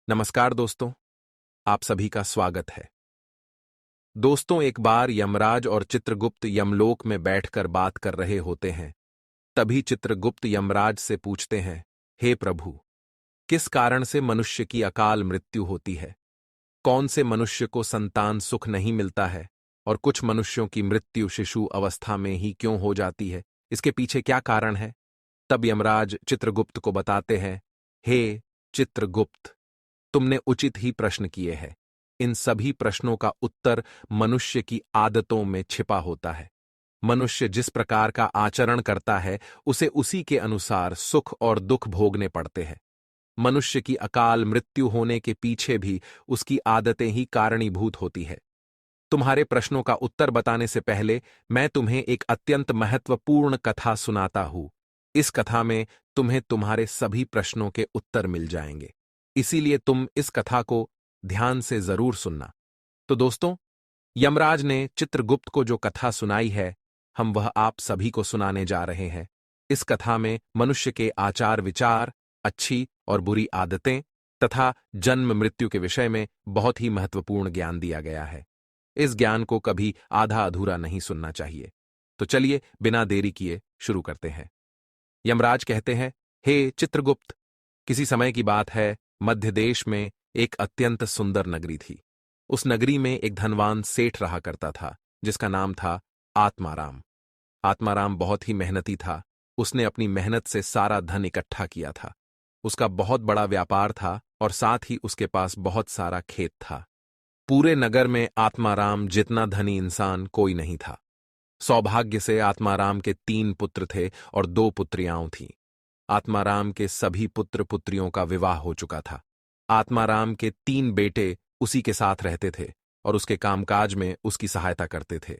नमस्कार दोस्तों, आप सभी का स्वागत है। दोस्तों, एक बार यमराज और चित्रगुप्त यमलोक में बैठकर बात कर रहे होते हैं। तभी चित्रगुप्त यमराज से पूछते हैं, हे प्रभु, किस कारण से मनुष्य की अकाल मृत्यु होती है? कौन से मनुष्य को संतान सुख नहीं मिलता है और कुछ मनुष्यों की मृत्यु शिशु अवस्था में ही क्यों हो जाती है? इसके पीछे क्या कारण है? तब यमराज चित्रगुप्त को बताते हैं, हे चित्रगुप्त, तुमने उचित ही प्रश्न किए हैं। इन सभी प्रश्नों का उत्तर मनुष्य की आदतों में छिपा होता है। मनुष्य जिस प्रकार का आचरण करता है, उसे उसी के अनुसार सुख और दुख भोगने पड़ते हैं। मनुष्य की अकाल मृत्यु होने के पीछे भी उसकी आदतें ही कारणीभूत होती है। तुम्हारे प्रश्नों का उत्तर बताने से पहले मैं तुम्हें एक अत्यंत महत्वपूर्ण कथा सुनाता हूं। इस कथा में तुम्हें तुम्हारे सभी प्रश्नों के उत्तर मिल जाएंगे। इसीलिए तुम इस कथा को ध्यान से जरूर सुनना। तो दोस्तों, यमराज ने चित्रगुप्त को जो कथा सुनाई है, हम वह आप सभी को सुनाने जा रहे हैं। इस कथा में मनुष्य के आचार विचार, अच्छी और बुरी आदतें तथा जन्म मृत्यु के विषय में बहुत ही महत्वपूर्ण ज्ञान दिया गया है। इस ज्ञान को कभी आधा अधूरा नहीं सुनना चाहिए। तो चलिए बिना देरी किए शुरू करते हैं। यमराज कहते हैं, हे चित्रगुप्त, किसी समय की बात है, मध्य देश में एक अत्यंत सुंदर नगरी थी। उस नगरी में एक धनवान सेठ रहा करता था, जिसका नाम था आत्माराम। आत्माराम बहुत ही मेहनती था। उसने अपनी मेहनत से सारा धन इकट्ठा किया था। उसका बहुत बड़ा व्यापार था और साथ ही उसके पास बहुत सारा खेत था। पूरे नगर में आत्माराम जितना धनी इंसान कोई नहीं था। सौभाग्य से आत्माराम के 3 पुत्र थे और 2 पुत्रियां थीं। आत्माराम के सभी पुत्र पुत्रियों का विवाह हो चुका था। आत्माराम के 3 बेटे उसी के साथ रहते थे और उसके कामकाज में उसकी सहायता करते थे।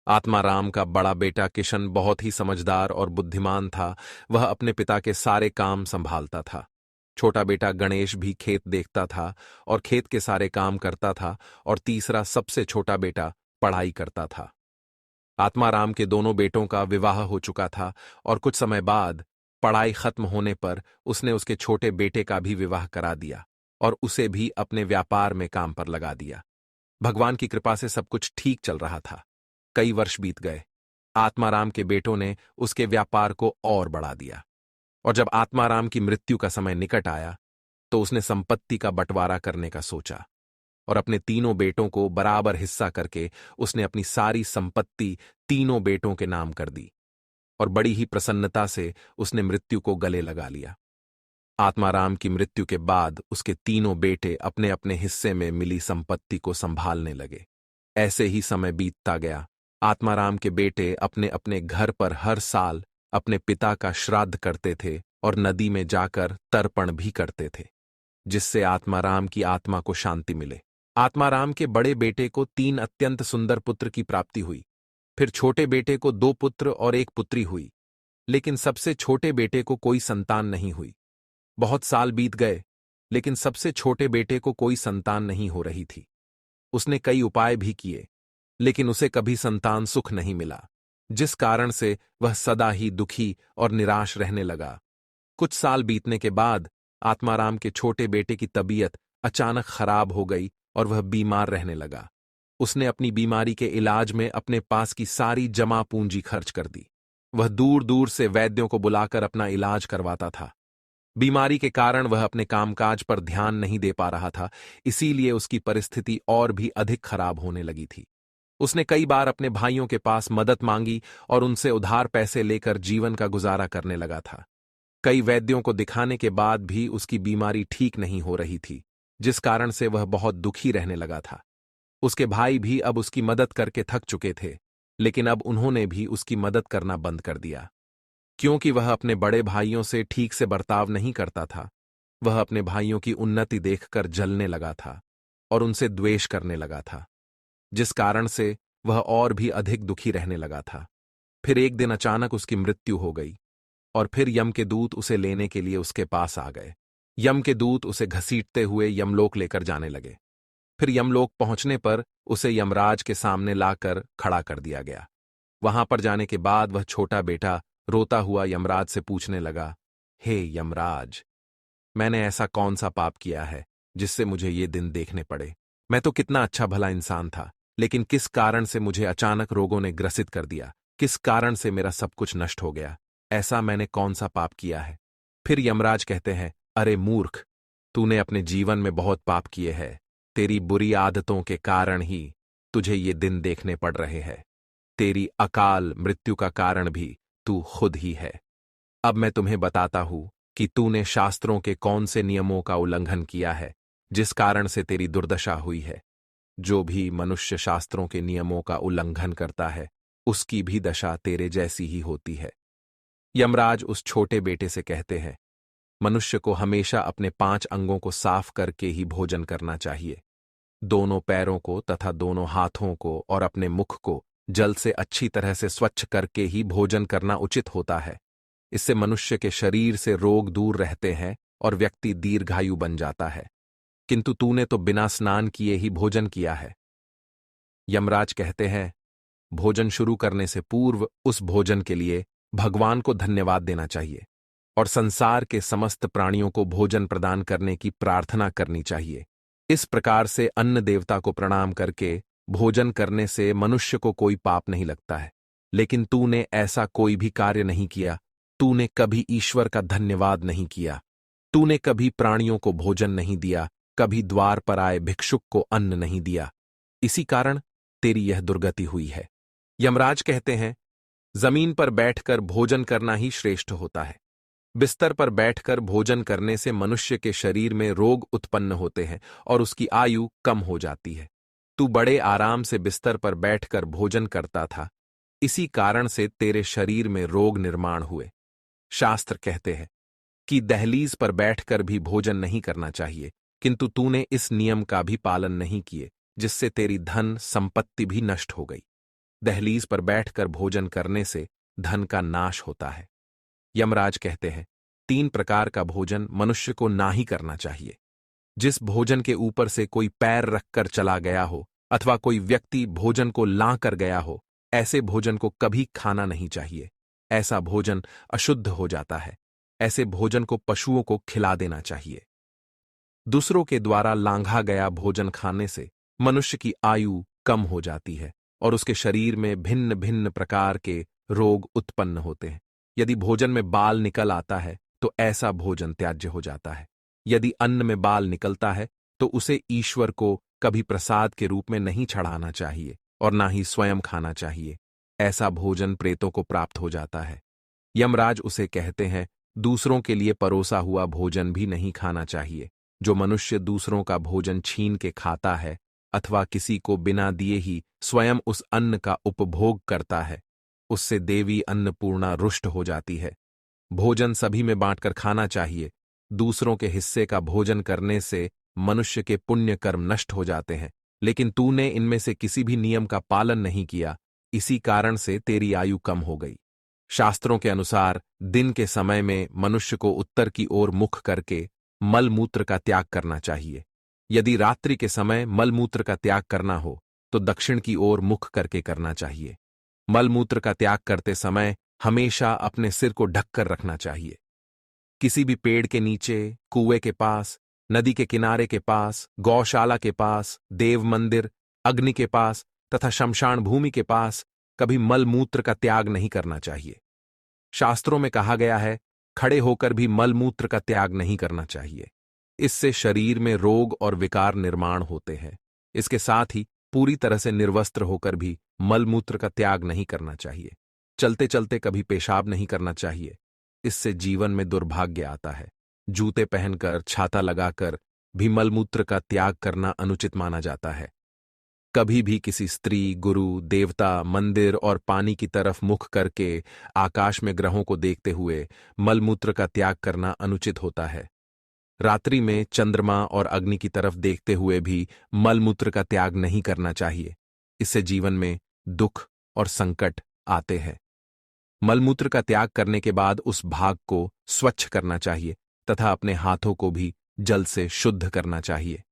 आत्माराम का बड़ा बेटा किशन बहुत ही समझदार और बुद्धिमान था। वह अपने पिता के सारे काम संभालता था। छोटा बेटा गणेश भी खेत देखता था और खेत के सारे काम करता था, और तीसरा सबसे छोटा बेटा पढ़ाई करता था। आत्माराम के दोनों बेटों का विवाह हो चुका था और कुछ समय बाद पढ़ाई खत्म होने पर उसने उसके छोटे बेटे का भी विवाह करा दिया और उसे भी अपने व्यापार में काम पर लगा दिया। भगवान की कृपा से सब कुछ ठीक चल रहा था। कई वर्ष बीत गए। आत्माराम के बेटों ने उसके व्यापार को और बढ़ा दिया, और जब आत्माराम की मृत्यु का समय निकट आया तो उसने संपत्ति का बंटवारा करने का सोचा और अपने तीनों बेटों को बराबर हिस्सा करके उसने अपनी सारी संपत्ति तीनों बेटों के नाम कर दी और बड़ी ही प्रसन्नता से उसने मृत्यु को गले लगा लिया। आत्माराम की मृत्यु के बाद उसके तीनों बेटे अपने अपने हिस्से में मिली संपत्ति को संभालने लगे। ऐसे ही समय बीतता गया। आत्माराम के बेटे अपने अपने घर पर हर साल अपने पिता का श्राद्ध करते थे और नदी में जाकर तर्पण भी करते थे, जिससे आत्माराम की आत्मा को शांति मिले। आत्माराम के बड़े बेटे को 3 अत्यंत सुंदर पुत्र की प्राप्ति हुई। फिर छोटे बेटे को 2 पुत्र और 1 पुत्री हुई, लेकिन सबसे छोटे बेटे को कोई संतान नहीं हुई। बहुत साल बीत गए, लेकिन सबसे छोटे बेटे को कोई संतान नहीं हो रही थी। उसने कई उपाय भी किए, लेकिन उसे कभी संतान सुख नहीं मिला, जिस कारण से वह सदा ही दुखी और निराश रहने लगा। कुछ साल बीतने के बाद आत्माराम के छोटे बेटे की तबीयत अचानक खराब हो गई और वह बीमार रहने लगा। उसने अपनी बीमारी के इलाज में अपने पास की सारी जमा पूंजी खर्च कर दी। वह दूर दूर से वैद्यों को बुलाकर अपना इलाज करवाता था। बीमारी के कारण वह अपने कामकाज पर ध्यान नहीं दे पा रहा था, इसीलिए उसकी परिस्थिति और भी अधिक खराब होने लगी थी। उसने कई बार अपने भाइयों के पास मदद मांगी और उनसे उधार पैसे लेकर जीवन का गुजारा करने लगा था। कई वैद्यों को दिखाने के बाद भी उसकी बीमारी ठीक नहीं हो रही थी, जिस कारण से वह बहुत दुखी रहने लगा था। उसके भाई भी अब उसकी मदद करके थक चुके थे, लेकिन अब उन्होंने भी उसकी मदद करना बंद कर दिया। क्योंकि वह अपने बड़े भाइयों से ठीक से बर्ताव नहीं करता था, वह अपने भाइयों की उन्नति देखकर जलने लगा था और उनसे द्वेष करने लगा था, जिस कारण से वह और भी अधिक दुखी रहने लगा था। फिर एक दिन अचानक उसकी मृत्यु हो गई और फिर यम के दूत उसे लेने के लिए उसके पास आ गए। यम के दूत उसे घसीटते हुए यमलोक लेकर जाने लगे। फिर यमलोक पहुंचने पर उसे यमराज के सामने लाकर खड़ा कर दिया गया। वहां पर जाने के बाद वह छोटा बेटा रोता हुआ यमराज से पूछने लगा, हे यमराज, मैंने ऐसा कौन सा पाप किया है जिससे मुझे ये दिन देखने पड़े। मैं तो कितना अच्छा भला इंसान था, लेकिन किस कारण से मुझे अचानक रोगों ने ग्रसित कर दिया? किस कारण से मेरा सब कुछ नष्ट हो गया? ऐसा मैंने कौन सा पाप किया है? फिर यमराज कहते हैं, अरे मूर्ख, तूने अपने जीवन में बहुत पाप किए हैं। तेरी बुरी आदतों के कारण ही तुझे ये दिन देखने पड़ रहे हैं। तेरी अकाल मृत्यु का कारण भी तू खुद ही है। अब मैं तुम्हें बताता हूं कि तूने शास्त्रों के कौन से नियमों का उल्लंघन किया है, जिस कारण से तेरी दुर्दशा हुई है। जो भी मनुष्य शास्त्रों के नियमों का उल्लंघन करता है, उसकी भी दशा तेरे जैसी ही होती है। यमराज उस छोटे बेटे से कहते हैं, मनुष्य को हमेशा अपने 5 अंगों को साफ करके ही भोजन करना चाहिए। दोनों पैरों को तथा दोनों हाथों को और अपने मुख को जल से अच्छी तरह से स्वच्छ करके ही भोजन करना उचित होता है। इससे मनुष्य के शरीर से रोग दूर रहते हैं और व्यक्ति दीर्घायु बन जाता है। किंतु तूने तो बिना स्नान किए ही भोजन किया है। यमराज कहते हैं, भोजन शुरू करने से पूर्व उस भोजन के लिए भगवान को धन्यवाद देना चाहिए और संसार के समस्त प्राणियों को भोजन प्रदान करने की प्रार्थना करनी चाहिए। इस प्रकार से अन्न देवता को प्रणाम करके भोजन करने से मनुष्य को कोई पाप नहीं लगता है। लेकिन तूने ऐसा कोई भी कार्य नहीं किया। तूने कभी ईश्वर का धन्यवाद नहीं किया। तूने कभी प्राणियों को भोजन नहीं दिया, कभी द्वार पर आए भिक्षुक को अन्न नहीं दिया। इसी कारण तेरी यह दुर्गति हुई है। यमराज कहते हैं, जमीन पर बैठकर भोजन करना ही श्रेष्ठ होता है। बिस्तर पर बैठकर भोजन करने से मनुष्य के शरीर में रोग उत्पन्न होते हैं और उसकी आयु कम हो जाती है। तू बड़े आराम से बिस्तर पर बैठकर भोजन करता था, इसी कारण से तेरे शरीर में रोग निर्माण हुए। शास्त्र कहते हैं कि दहलीज पर बैठकर भी भोजन नहीं करना चाहिए, किंतु तूने इस नियम का भी पालन नहीं किए, जिससे तेरी धन संपत्ति भी नष्ट हो गई। दहलीज पर बैठकर भोजन करने से धन का नाश होता है। यमराज कहते हैं, 3 प्रकार का भोजन मनुष्य को ना ही करना चाहिए। जिस भोजन के ऊपर से कोई पैर रखकर चला गया हो अथवा कोई व्यक्ति भोजन को लां कर गया हो, ऐसे भोजन को कभी खाना नहीं चाहिए। ऐसा भोजन अशुद्ध हो जाता है। ऐसे भोजन को पशुओं को खिला देना चाहिए। दूसरों के द्वारा लांघा गया भोजन खाने से मनुष्य की आयु कम हो जाती है और उसके शरीर में भिन्न भिन्न प्रकार के रोग उत्पन्न होते हैं। यदि भोजन में बाल निकल आता है तो ऐसा भोजन त्याज्य हो जाता है। यदि अन्न में बाल निकलता है तो उसे ईश्वर को कभी प्रसाद के रूप में नहीं चढ़ाना चाहिए और ना ही स्वयं खाना चाहिए। ऐसा भोजन प्रेतों को प्राप्त हो जाता है। यमराज उसे कहते हैं, दूसरों के लिए परोसा हुआ भोजन भी नहीं खाना चाहिए। जो मनुष्य दूसरों का भोजन छीन के खाता है अथवा किसी को बिना दिए ही स्वयं उस अन्न का उपभोग करता है, उससे देवी अन्नपूर्णा रुष्ट हो जाती है। भोजन सभी में बांटकर खाना चाहिए। दूसरों के हिस्से का भोजन करने से मनुष्य के पुण्य कर्म नष्ट हो जाते हैं, लेकिन तूने इनमें से किसी भी नियम का पालन नहीं किया, इसी कारण से तेरी आयु कम हो गई। शास्त्रों के अनुसार दिन के समय में मनुष्य को उत्तर की ओर मुख करके मलमूत्र का त्याग करना चाहिए। यदि रात्रि के समय मलमूत्र का त्याग करना हो तो दक्षिण की ओर मुख करके करना चाहिए। मलमूत्र का त्याग करते समय हमेशा अपने सिर को ढककर रखना चाहिए। किसी भी पेड़ के नीचे, कुएं के पास, नदी के किनारे के पास, गौशाला के पास, देव मंदिर, अग्नि के पास तथा शमशान भूमि के पास कभी मलमूत्र का त्याग नहीं करना चाहिए। शास्त्रों में कहा गया है, खड़े होकर भी मलमूत्र का त्याग नहीं करना चाहिए। इससे शरीर में रोग और विकार निर्माण होते हैं। इसके साथ ही पूरी तरह से निर्वस्त्र होकर भी मलमूत्र का त्याग नहीं करना चाहिए। चलते चलते कभी पेशाब नहीं करना चाहिए। इससे जीवन में दुर्भाग्य आता है। जूते पहनकर, छाता लगाकर भी मलमूत्र का त्याग करना अनुचित माना जाता है। कभी भी किसी स्त्री, गुरु, देवता, मंदिर और पानी की तरफ मुख करके आकाश में ग्रहों को देखते हुए मलमूत्र का त्याग करना अनुचित होता है। रात्रि में चंद्रमा और अग्नि की तरफ देखते हुए भी मलमूत्र का त्याग नहीं करना चाहिए। इससे जीवन में दुख और संकट आते हैं। मलमूत्र का त्याग करने के बाद उस भाग को स्वच्छ करना चाहिए तथा अपने हाथों को भी जल से शुद्ध करना चाहिए।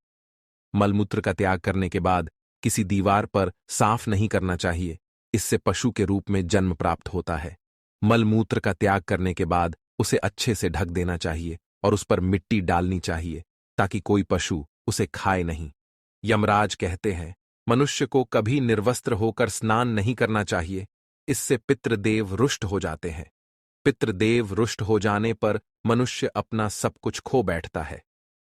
मलमूत्र का त्याग करने के बाद किसी दीवार पर साफ नहीं करना चाहिए। इससे पशु के रूप में जन्म प्राप्त होता है। मलमूत्र का त्याग करने के बाद उसे अच्छे से ढक देना चाहिए और उस पर मिट्टी डालनी चाहिए। ताकि कोई पशु उसे खाए नहीं। यमराज कहते हैं, मनुष्य को कभी निर्वस्त्र होकर स्नान नहीं करना चाहिए, इससे पितृदेव रुष्ट हो जाते हैं। पितृदेव रुष्ट हो जाने पर मनुष्य अपना सब कुछ खो बैठता है।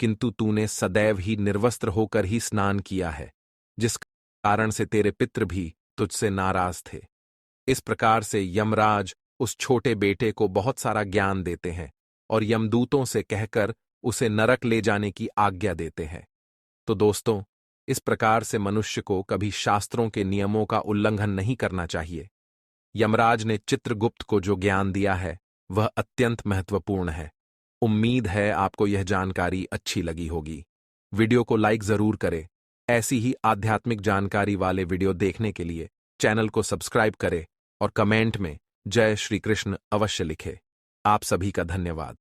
किंतु तूने सदैव ही निर्वस्त्र होकर ही स्नान किया है, जिस कारण से तेरे पितृ भी तुझसे नाराज थे। इस प्रकार से यमराज उस छोटे बेटे को बहुत सारा ज्ञान देते हैं और यमदूतों से कहकर उसे नरक ले जाने की आज्ञा देते हैं। तो दोस्तों, इस प्रकार से मनुष्य को कभी शास्त्रों के नियमों का उल्लंघन नहीं करना चाहिए। यमराज ने चित्रगुप्त को जो ज्ञान दिया है वह अत्यंत महत्वपूर्ण है। उम्मीद है आपको यह जानकारी अच्छी लगी होगी। वीडियो को लाइक जरूर करें। ऐसी ही आध्यात्मिक जानकारी वाले वीडियो देखने के लिए चैनल को सब्सक्राइब करें और कमेंट में जय श्री कृष्ण अवश्य लिखें। आप सभी का धन्यवाद।